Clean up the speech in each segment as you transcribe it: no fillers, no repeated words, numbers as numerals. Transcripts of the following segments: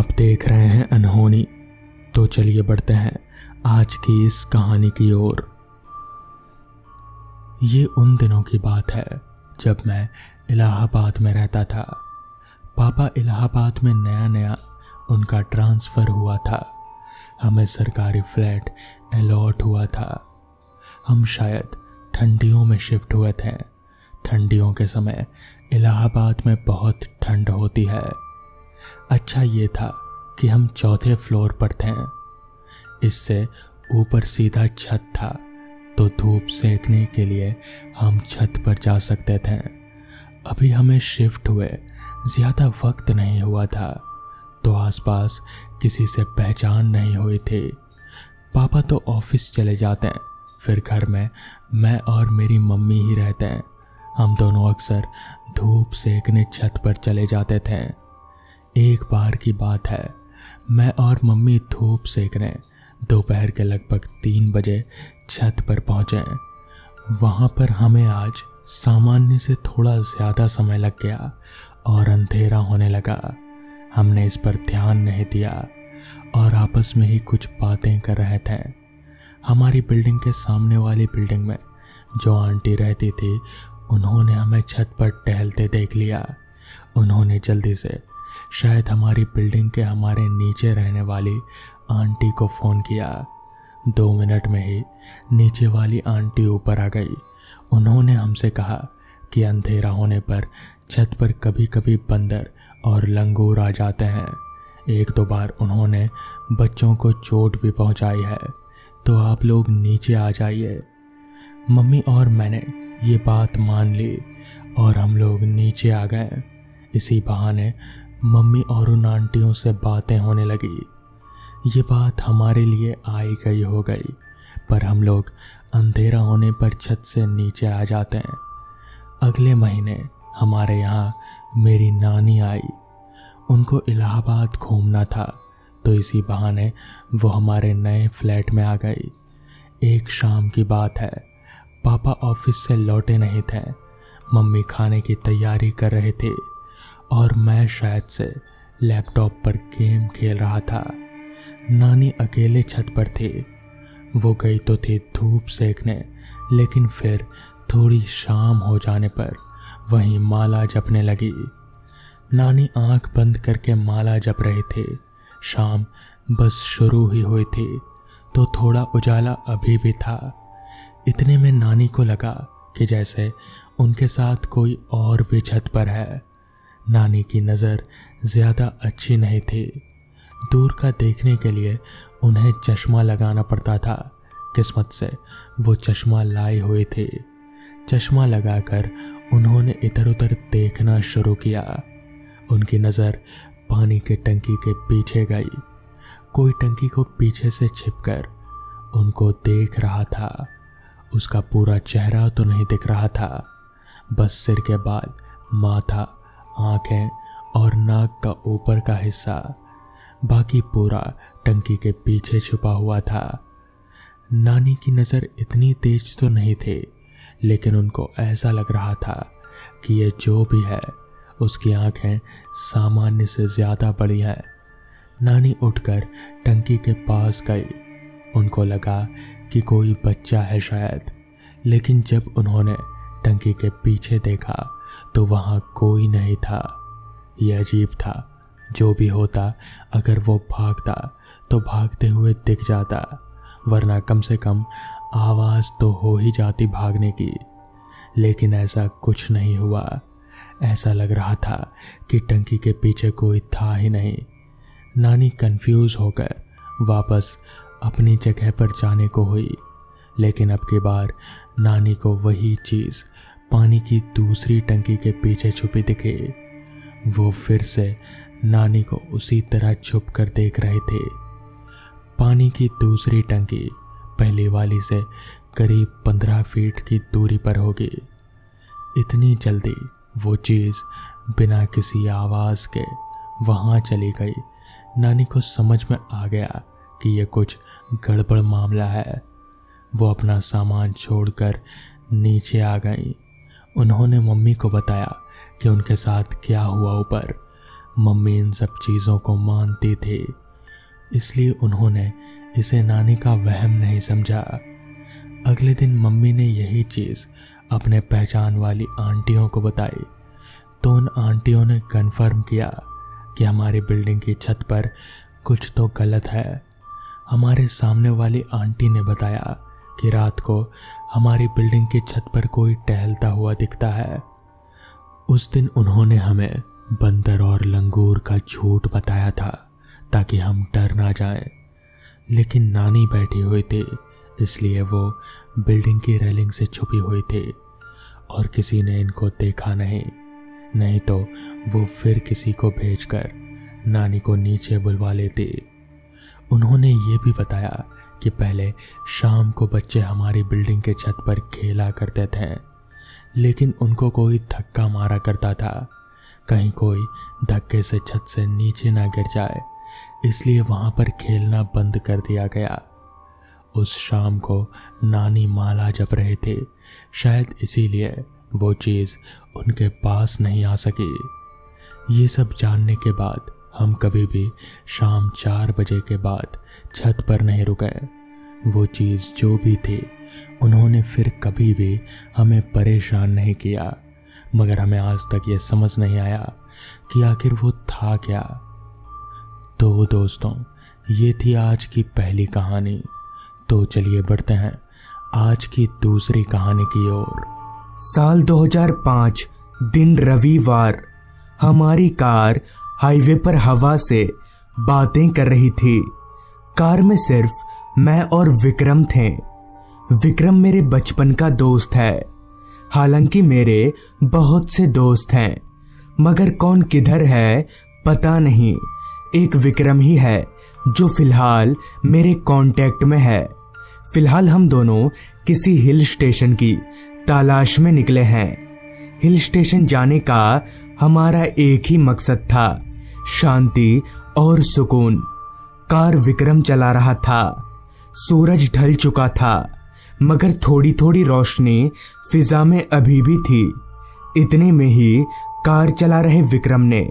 आप देख रहे हैं अनहोनी। तो चलिए बढ़ते हैं आज की इस कहानी की ओर। ये उन दिनों की बात है जब मैं इलाहाबाद में रहता था। पापा इलाहाबाद में नया नया उनका ट्रांसफ़र हुआ था। हमें सरकारी फ्लैट अलॉट हुआ था। हम शायद ठंडियों में शिफ्ट हुए थे। ठंडियों के समय इलाहाबाद में बहुत ठंड होती है। अच्छा ये था कि हम चौथे फ्लोर पर थे। इससे ऊपर सीधा छत था, तो धूप सेकने के लिए हम छत पर जा सकते थे। अभी हमें शिफ्ट हुए ज़्यादा वक्त नहीं हुआ था, तो आसपास किसी से पहचान नहीं हुई थी। पापा तो ऑफिस चले जाते हैं, फिर घर में मैं और मेरी मम्मी ही रहते हैं। हम दोनों अक्सर धूप सेकने छत पर चले जाते थे। एक बार की बात है, मैं और मम्मी धूप सेकने दोपहर के लगभग 3 बजे छत पर पहुंचे। वहां पर हमें आज सामान्य से थोड़ा ज़्यादा समय लग गया और अंधेरा होने लगा। हमने इस पर ध्यान नहीं दिया और आपस में ही कुछ बातें कर रहे थे। हमारी बिल्डिंग के सामने वाली बिल्डिंग में जो आंटी रहती थी, उन्होंने हमें छत पर टहलते देख लिया। उन्होंने जल्दी से शायद हमारी बिल्डिंग के हमारे नीचे रहने वाली आंटी को फ़ोन किया। 2 मिनट में ही नीचे वाली आंटी ऊपर आ गई। उन्होंने हमसे कहा कि अंधेरा होने पर छत पर कभी कभी बंदर और लंगूर आ जाते हैं। 1-2 बार उन्होंने बच्चों को चोट भी पहुंचाई है, तो आप लोग नीचे आ जाइए। मम्मी और मैंने ये बात मान ली और हम लोग नीचे आ गए। इसी बहाने मम्मी और उन आंटियों से बातें होने लगी। ये बात हमारे लिए आई गई हो गई, पर हम लोग अंधेरा होने पर छत से नीचे आ जाते हैं। अगले महीने हमारे यहाँ मेरी नानी आई। उनको इलाहाबाद घूमना था, तो इसी बहाने वो हमारे नए फ्लैट में आ गई। एक शाम की बात है, पापा ऑफिस से लौटे नहीं थे। मम्मी खाने की तैयारी कर रहे थे और मैं शायद से लैपटॉप पर गेम खेल रहा था। नानी अकेले छत पर थी। वो गई तो थी धूप सेकने, लेकिन फिर थोड़ी शाम हो जाने पर वहीं माला जपने लगी। नानी आंख बंद करके माला जप रही थी। शाम बस शुरू ही हुई थी, तो थोड़ा उजाला अभी भी था। इतने में नानी को लगा कि जैसे उनके साथ कोई और भी छत पर है। नानी की नज़र ज़्यादा अच्छी नहीं थी। दूर का देखने के लिए उन्हें चश्मा लगाना पड़ता था। किस्मत से वो चश्मा लाई हुई थी। चश्मा लगाकर उन्होंने इधर उधर देखना शुरू किया। उनकी नज़र पानी के टंकी के पीछे गई। कोई टंकी को पीछे से छिपकर उनको देख रहा था। उसका पूरा चेहरा तो नहीं दिख रहा था, बस सिर के बाल, माथा, आंखें और नाक का ऊपर का हिस्सा। बाकी पूरा टंकी के पीछे छुपा हुआ था। नानी की नज़र इतनी तेज तो नहीं थी, लेकिन उनको ऐसा लग रहा था कि ये जो भी है, उसकी आंखें सामान्य से ज़्यादा बड़ी है। नानी उठकर टंकी के पास गई। उनको लगा कि कोई बच्चा है शायद, लेकिन जब उन्होंने टंकी के पीछे देखा तो वहाँ कोई नहीं था। यह अजीब था। जो भी होता, अगर वो भागता तो भागते हुए दिख जाता, वरना कम से कम आवाज़ तो हो ही जाती भागने की। लेकिन ऐसा कुछ नहीं हुआ। ऐसा लग रहा था कि टंकी के पीछे कोई था ही नहीं। नानी कंफ्यूज होकर वापस अपनी जगह पर जाने को हुई, लेकिन अब की बार नानी को वही चीज़ पानी की दूसरी टंकी के पीछे छुपी दिखी। वो फिर से नानी को उसी तरह छुप कर देख रहे थे। पानी की दूसरी टंकी पहली वाली से करीब 15 फीट की दूरी पर होगी। इतनी जल्दी वो चीज़ बिना किसी आवाज़ के वहाँ चली गई। नानी को समझ में आ गया कि ये कुछ गड़बड़ मामला है। वो अपना सामान छोड़कर नीचे आ गई। उन्होंने मम्मी को बताया कि उनके साथ क्या हुआ ऊपर। मम्मी इन सब चीज़ों को मानती थी, इसलिए उन्होंने इसे नानी का वहम नहीं समझा। अगले दिन मम्मी ने यही चीज़ अपने पहचान वाली आंटियों को बताई, तो उन आंटियों ने कन्फर्म किया कि हमारी बिल्डिंग की छत पर कुछ तो गलत है। हमारे सामने वाली आंटी ने बताया कि रात को हमारी बिल्डिंग की छत पर कोई टहलता हुआ दिखता है। उस दिन उन्होंने हमें बंदर और लंगूर का झूठ बताया था ताकि हम डर ना जाएं, लेकिन नानी बैठी हुई थी, इसलिए वो बिल्डिंग की रेलिंग से छुपी हुई थी और किसी ने इनको देखा नहीं तो वो फिर किसी को भेजकर नानी को नीचे बुलवा लेती। उन्होंने ये भी बताया कि पहले शाम को बच्चे हमारी बिल्डिंग के छत पर खेला करते थे, लेकिन उनको कोई धक्का मारा करता था, कहीं कोई धक्के से छत से नीचे ना गिर जाए, इसलिए वहां पर खेलना बंद कर दिया गया। उस शाम को नानी माला जप रहे थे, शायद इसीलिए वो चीज़ उनके पास नहीं आ सकी। ये सब जानने के बाद हम कभी भी शाम 4 बजे के बाद छत पर नहीं रुके। वो चीज़ जो भी थी, उन्होंने फिर कभी भी हमें परेशान नहीं किया, मगर हमें आज तक ये समझ नहीं आया कि आखिर वो था क्या। तो दोस्तों, ये थी आज की पहली कहानी। तो चलिए बढ़ते हैं आज की दूसरी कहानी की ओर। साल 2005, दिन रविवार। हमारी कार हाईवे पर हवा से बातें कर रही थी। कार में सिर्फ मैं और विक्रम थे। विक्रम मेरे बचपन का दोस्त है। हालांकि मेरे बहुत से दोस्त हैं, मगर कौन किधर है पता नहीं। एक विक्रम ही है जो फिलहाल मेरे कांटेक्ट में है। फिलहाल हम दोनों किसी हिल स्टेशन की तलाश में निकले हैं। हिल स्टेशन जाने का हमारा एक ही मकसद था, शांति और सुकून। कार विक्रम चला रहा था। सूरज ढल चुका था, मगर थोड़ी थोड़ी रोशनी फिजा में अभी भी थी। इतने में ही कार चला रहे विक्रम ने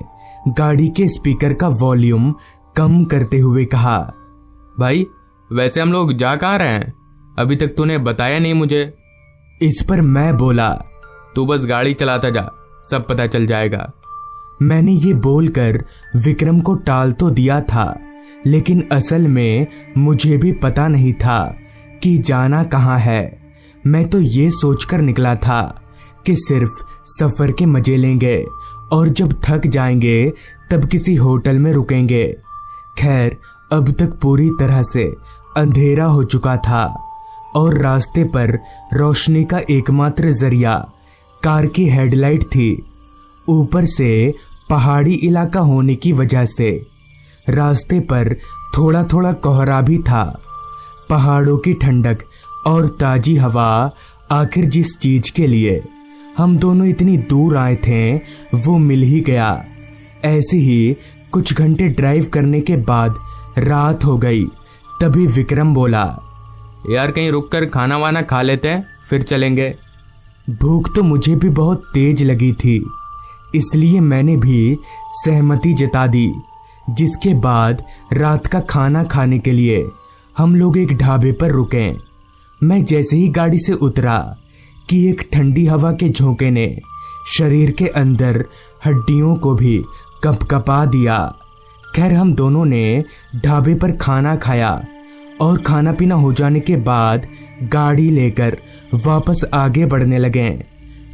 गाड़ी के स्पीकर का वॉल्यूम कम करते हुए कहा, भाई वैसे हम लोग जा कहाँ रहे हैं? अभी तक तूने बताया नहीं मुझे। इस पर मैं बोला, तू बस गाड़ी चलाता जा, सब पता चल जाएगा। मैंने ये बोलकर विक्रम को टाल तो दिया था, लेकिन असल में मुझे भी पता नहीं था कि जाना कहाँ है। मैं तो ये सोचकर निकला था कि सिर्फ सफर के मजे लेंगे और जब थक जाएंगे तब किसी होटल में रुकेंगे। खैर, अब तक पूरी तरह से अंधेरा हो चुका था और रास्ते पर रोशनी का एकमात्र जरिया कार की हेडलाइट थी। ऊपर से पहाड़ी इलाका होने की वजह से रास्ते पर थोड़ा थोड़ा कोहरा भी था। पहाड़ों की ठंडक और ताजी हवा आखिर जिस चीज के लिए हम दोनों इतनी दूर आए थे वो मिल ही गया। ऐसे ही कुछ घंटे ड्राइव करने के बाद रात हो गई। तभी विक्रम बोला, यार कहीं रुक कर खाना वाना खा लेते हैं, फिर चलेंगे। भूख तो मुझे भी बहुत तेज लगी थी, इसलिए मैंने भी सहमति जता दी। जिसके बाद रात का खाना खाने के लिए हम लोग एक ढाबे पर रुके। मैं जैसे ही गाड़ी से उतरा कि एक ठंडी हवा के झोंके ने शरीर के अंदर हड्डियों को भी कंपकपा दिया। खैर, हम दोनों ने ढाबे पर खाना खाया और खाना पीना हो जाने के बाद गाड़ी लेकर वापस आगे बढ़ने लगे।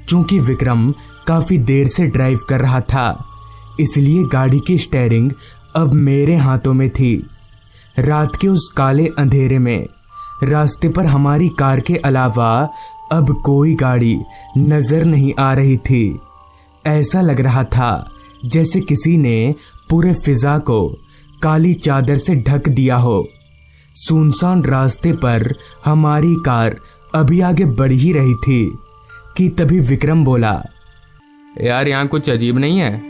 चूंकि विक्रम काफी देर से ड्राइव कर रहा था, इसलिए गाड़ी की स्टीयरिंग अब मेरे हाथों में थी। रात के उस काले अंधेरे में रास्ते पर हमारी कार के अलावा अब कोई गाड़ी नजर नहीं आ रही थी। ऐसा लग रहा था जैसे किसी ने पूरे फिजा को काली चादर से ढक दिया हो। सुनसान रास्ते पर हमारी कार अभी आगे बढ़ ही रही थी कि तभी विक्रम बोला, यार यहाँ कुछ अजीब नहीं है?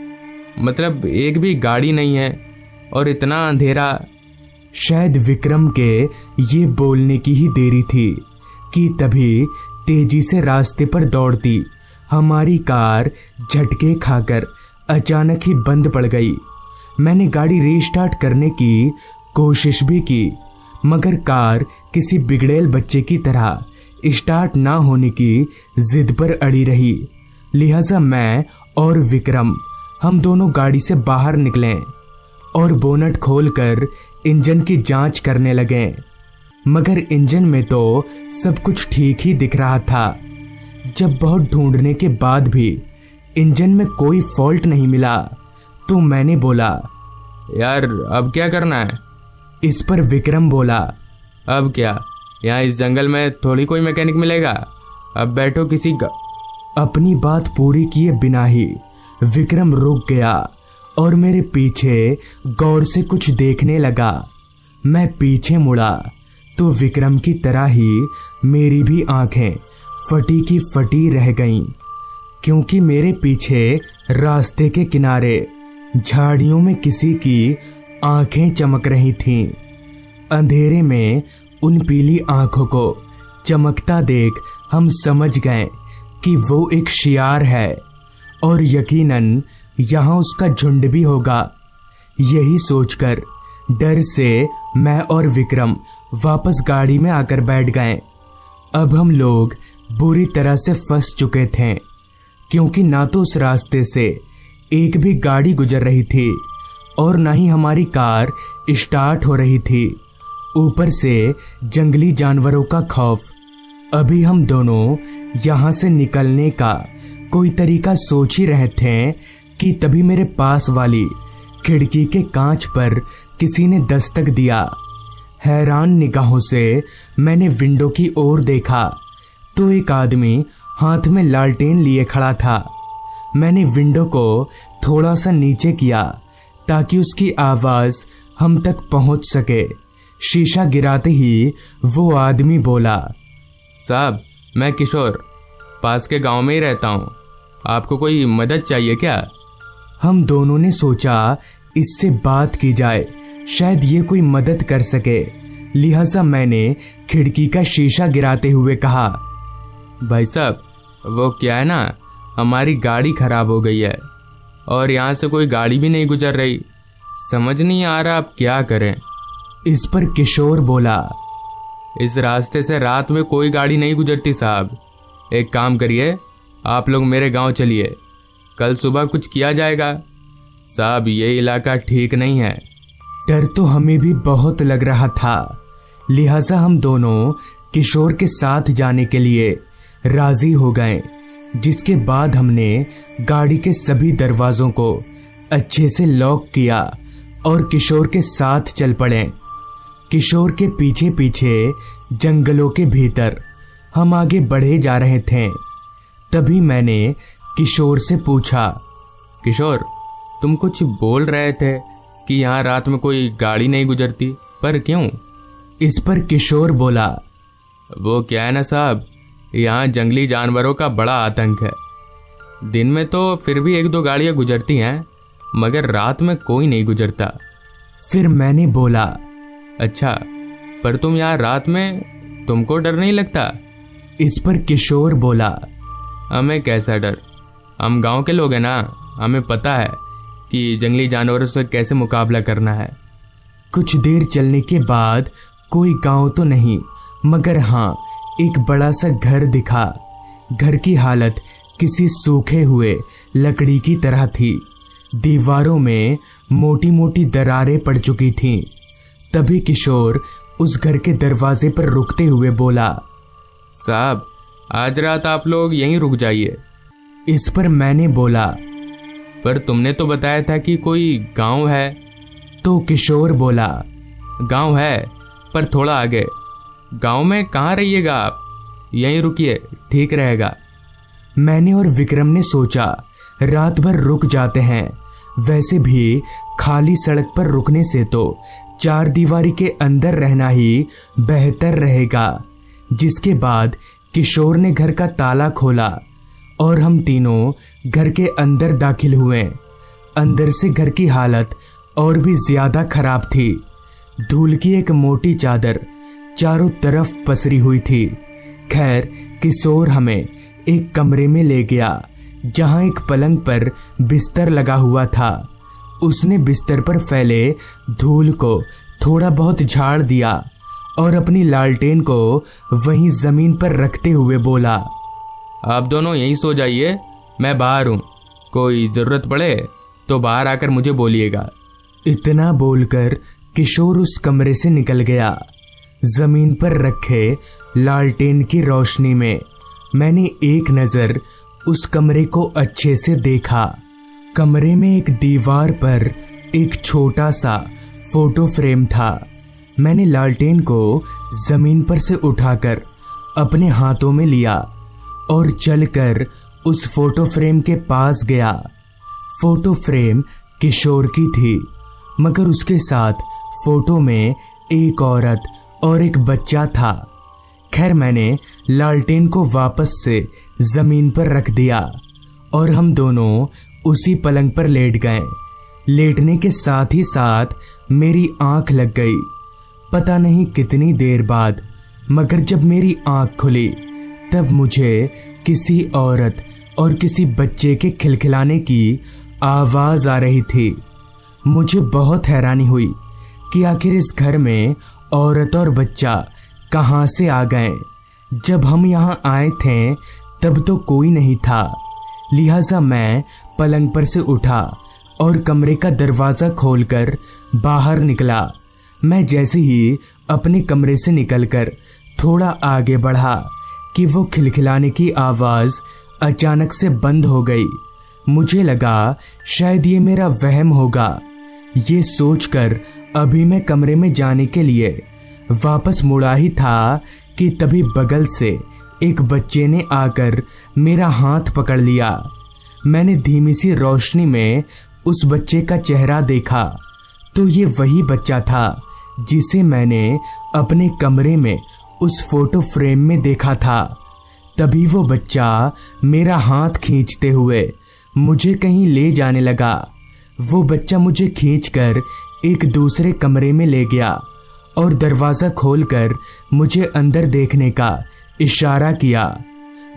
मतलब एक भी गाड़ी नहीं है और इतना अंधेरा। शायद विक्रम के ये बोलने की ही देरी थी कि तभी तेजी से रास्ते पर दौड़ती हमारी कार झटके खाकर अचानक ही बंद पड़ गई। मैंने गाड़ी रीस्टार्ट करने की कोशिश भी की, मगर कार किसी बिगड़ैल बच्चे की तरह स्टार्ट ना होने की जिद पर अड़ी रही। लिहाजा मैं और विक्रम हम दोनों गाड़ी से बाहर निकले और बोनट खोलकर इंजन की जांच करने लगे, मगर इंजन में तो सब कुछ ठीक ही दिख रहा था। जब बहुत ढूंढने के बाद भी इंजन में कोई फॉल्ट नहीं मिला तो मैंने बोला, यार अब क्या करना है? इस पर विक्रम बोला, अब क्या, यहाँ इस जंगल में थोड़ी कोई मैकेनिक मिलेगा। अब बैठो किसी अपनी बात पूरी किए बिना ही विक्रम रुक गया और मेरे पीछे गौर से कुछ देखने लगा। मैं पीछे मुड़ा तो विक्रम की तरह ही मेरी भी आंखें फटी की फटी रह गईं, क्योंकि मेरे पीछे रास्ते के किनारे झाड़ियों में किसी की आंखें चमक रही थीं। अंधेरे में उन पीली आंखों को चमकता देख हम समझ गए कि वो एक शियार है और यकीनन यहाँ उसका झुंड भी होगा। यही सोचकर डर से मैं और विक्रम वापस गाड़ी में आकर बैठ गए। अब हम लोग बुरी तरह से फंस चुके थे, क्योंकि ना तो उस रास्ते से एक भी गाड़ी गुजर रही थी और ना ही हमारी कार स्टार्ट हो रही थी। ऊपर से जंगली जानवरों का खौफ। अभी हम दोनों यहाँ से निकलने का कोई तरीका सोच ही रहे थे कि तभी मेरे पास वाली खिड़की के कांच पर किसी ने दस्तक दिया। हैरान निगाहों से मैंने विंडो की ओर देखा तो एक आदमी हाथ में लालटेन लिए खड़ा था। मैंने विंडो को थोड़ा सा नीचे किया ताकि उसकी आवाज़ हम तक पहुंच सके। शीशा गिराते ही वो आदमी बोला, साहब मैं किशोर पास के गांव में ही रहता हूँ, आपको कोई मदद चाहिए क्या? हम दोनों ने सोचा इससे बात की जाए, शायद ये कोई मदद कर सके। लिहाजा मैंने खिड़की का शीशा गिराते हुए कहा, भाई साहब वो क्या है ना, हमारी गाड़ी खराब हो गई है और यहाँ से कोई गाड़ी भी नहीं गुजर रही, समझ नहीं आ रहा आप क्या करें। इस पर किशोर बोला, इस रास्ते से रात में कोई गाड़ी नहीं गुजरती साहब, एक काम करिए आप लोग मेरे गांव चलिए, कल सुबह कुछ किया जाएगा। साहब ये इलाका ठीक नहीं है। डर तो हमें भी बहुत लग रहा था, लिहाजा हम दोनों किशोर के साथ जाने के लिए राजी हो गए। जिसके बाद हमने गाड़ी के सभी दरवाजों को अच्छे से लॉक किया और किशोर के साथ चल पड़े। किशोर के पीछे पीछे जंगलों के भीतर हम आगे बढ़े जा रहे थे। तभी मैंने किशोर से पूछा, किशोर तुम कुछ बोल रहे थे कि यहाँ रात में कोई गाड़ी नहीं गुजरती, पर क्यों? इस पर किशोर बोला, वो क्या है ना साहब, यहाँ जंगली जानवरों का बड़ा आतंक है। दिन में तो फिर भी एक दो गाड़ियाँ गुजरती हैं, मगर रात में कोई नहीं गुजरता। फिर मैंने बोला, अच्छा पर तुम यहाँ रात में, तुमको डर नहीं लगता? इस पर किशोर बोला, हमें कैसा डर, हम गांव के लोग हैं ना, हमें पता है कि जंगली जानवरों से कैसे मुकाबला करना है। कुछ देर चलने के बाद कोई गांव तो नहीं, मगर हाँ एक बड़ा सा घर दिखा। घर की हालत किसी सूखे हुए लकड़ी की तरह थी। दीवारों में मोटी मोटी दरारें पड़ चुकी थीं। तभी किशोर उस घर के दरवाजे पर रुकते हुए बोला, साहब आज रात आप लोग यहीं रुक जाइए। इस पर मैंने बोला, पर तुमने तो बताया था कि कोई गांव है। तो किशोर बोला, गांव है पर थोड़ा आगे। गांव में कहाँ रहिएगा आप, यहीं रुकिए ठीक रहेगा। मैंने और विक्रम ने सोचा रात भर रुक जाते हैं, वैसे भी खाली सड़क पर रुकने से तो चार दीवारी के अंदर रहना ही बेहतर रहेगा। जिसके बाद किशोर ने घर का ताला खोला और हम तीनों घर के अंदर दाखिल हुए। अंदर से घर की हालत और भी ज्यादा खराब थी। धूल की एक मोटी चादर चारों तरफ पसरी हुई थी। खैर किशोर हमें एक कमरे में ले गया जहां एक पलंग पर बिस्तर लगा हुआ था। उसने बिस्तर पर फैले धूल को थोड़ा बहुत झाड़ दिया और अपनी लालटेन को वहीं जमीन पर रखते हुए बोला, आप दोनों यहीं सो जाइए, मैं बाहर हूँ, कोई ज़रूरत पड़े तो बाहर आकर मुझे बोलिएगा। इतना बोलकर किशोर उस कमरे से निकल गया। जमीन पर रखे लालटेन की रोशनी में मैंने एक नज़र उस कमरे को अच्छे से देखा। कमरे में एक दीवार पर एक छोटा सा फोटो फ्रेम था। मैंने लालटेन को जमीन पर से उठाकर अपने हाथों में लिया और चलकर उस फोटो फ्रेम के पास गया। फोटो फ्रेम किशोर की थी, मगर उसके साथ फोटो में एक औरत और एक बच्चा था। खैर, मैंने लालटेन को वापस से जमीन पर रख दिया और हम दोनों उसी पलंग पर लेट गए। लेटने के साथ ही साथ मेरी आंख लग गई। पता नहीं कितनी देर बाद, मगर जब मेरी आंख खुली तब मुझे किसी औरत और किसी बच्चे के खिलखिलाने की आवाज आ रही थी। मुझे बहुत हैरानी हुई कि आखिर इस घर में औरत और बच्चा कहाँ से आ गए। जब हम यहाँ आए थे तब तो कोई नहीं था, लिहाजा मैं पलंग पर से उठा और कमरे का दरवाज़ा खोलकर बाहर निकला। मैं जैसे ही अपने कमरे से निकलकर थोड़ा आगे बढ़ा कि वो खिलखिलाने की आवाज़ अचानक से बंद हो गई। मुझे लगा शायद ये मेरा वहम होगा। ये सोचकर अभी मैं कमरे में जाने के लिए वापस मुड़ा ही था कि तभी बगल से एक बच्चे ने आकर मेरा हाथ पकड़ लिया। मैंने धीमी सी रोशनी में उस बच्चे का चेहरा देखा तो ये वही बच्चा था जिसे मैंने अपने कमरे में उस फोटो फ्रेम में देखा था। तभी वो बच्चा मेरा हाथ खींचते हुए मुझे कहीं ले जाने लगा। वो बच्चा मुझे खींचकर एक दूसरे कमरे में ले गया और दरवाज़ा खोलकर मुझे अंदर देखने का इशारा किया।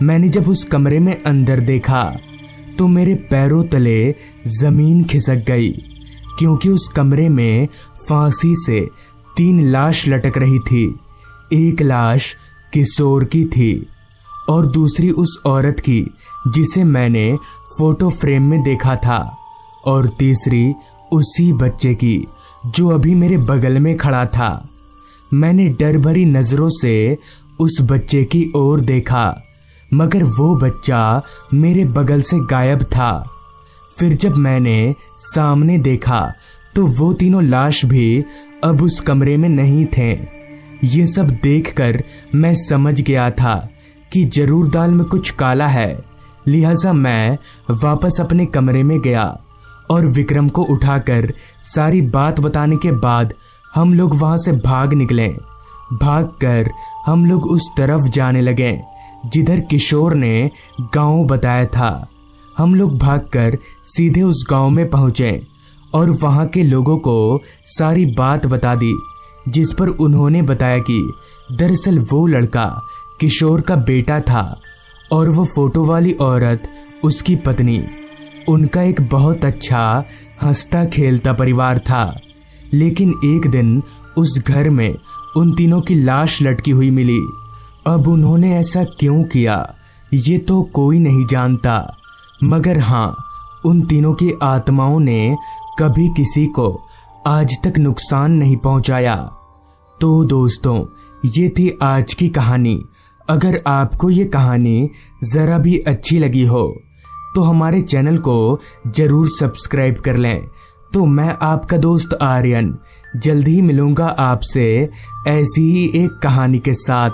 मैंने जब उस कमरे में अंदर देखा तो मेरे पैरों तले ज़मीन खिसक गई, क्योंकि उस कमरे में फांसी से 3 लाश लटक रही थी। एक लाश किशोर की थी और दूसरी उस औरत की जिसे मैंने फोटो फ्रेम में देखा था, और तीसरी उसी बच्चे की जो अभी मेरे बगल में खड़ा था। मैंने डर भरी नज़रों से उस बच्चे की ओर देखा, मगर वो बच्चा मेरे बगल से गायब था। फिर जब मैंने सामने देखा तो वो तीनों लाश भी अब उस कमरे में नहीं थे। ये सब देखकर मैं समझ गया था कि जरूर दाल में कुछ काला है। लिहाजा मैं वापस अपने कमरे में गया और विक्रम को उठाकर सारी बात बताने के बाद हम लोग वहां से भाग निकले। भागकर हम लोग उस तरफ जाने लगे जिधर किशोर ने गांव बताया था। हम लोग भागकर सीधे उस गांव में पहुंचे और वहां के लोगों को सारी बात बता दी, जिस पर उन्होंने बताया कि दरअसल वो लड़का किशोर का बेटा था और वो फोटो वाली औरत उसकी पत्नी। उनका एक बहुत अच्छा हंसता खेलता परिवार था, लेकिन एक दिन उस घर में उन तीनों की लाश लटकी हुई मिली। अब उन्होंने ऐसा क्यों किया ये तो कोई नहीं जानता, मगर हाँ, उन तीनों की आत्माओं ने कभी किसी को आज तक नुकसान नहीं पहुंचाया। तो दोस्तों, ये थी आज की कहानी। अगर आपको ये कहानी ज़रा भी अच्छी लगी हो तो हमारे चैनल को ज़रूर सब्सक्राइब कर लें। तो मैं आपका दोस्त आर्यन जल्द ही मिलूंगा आपसे ऐसी ही एक कहानी के साथ।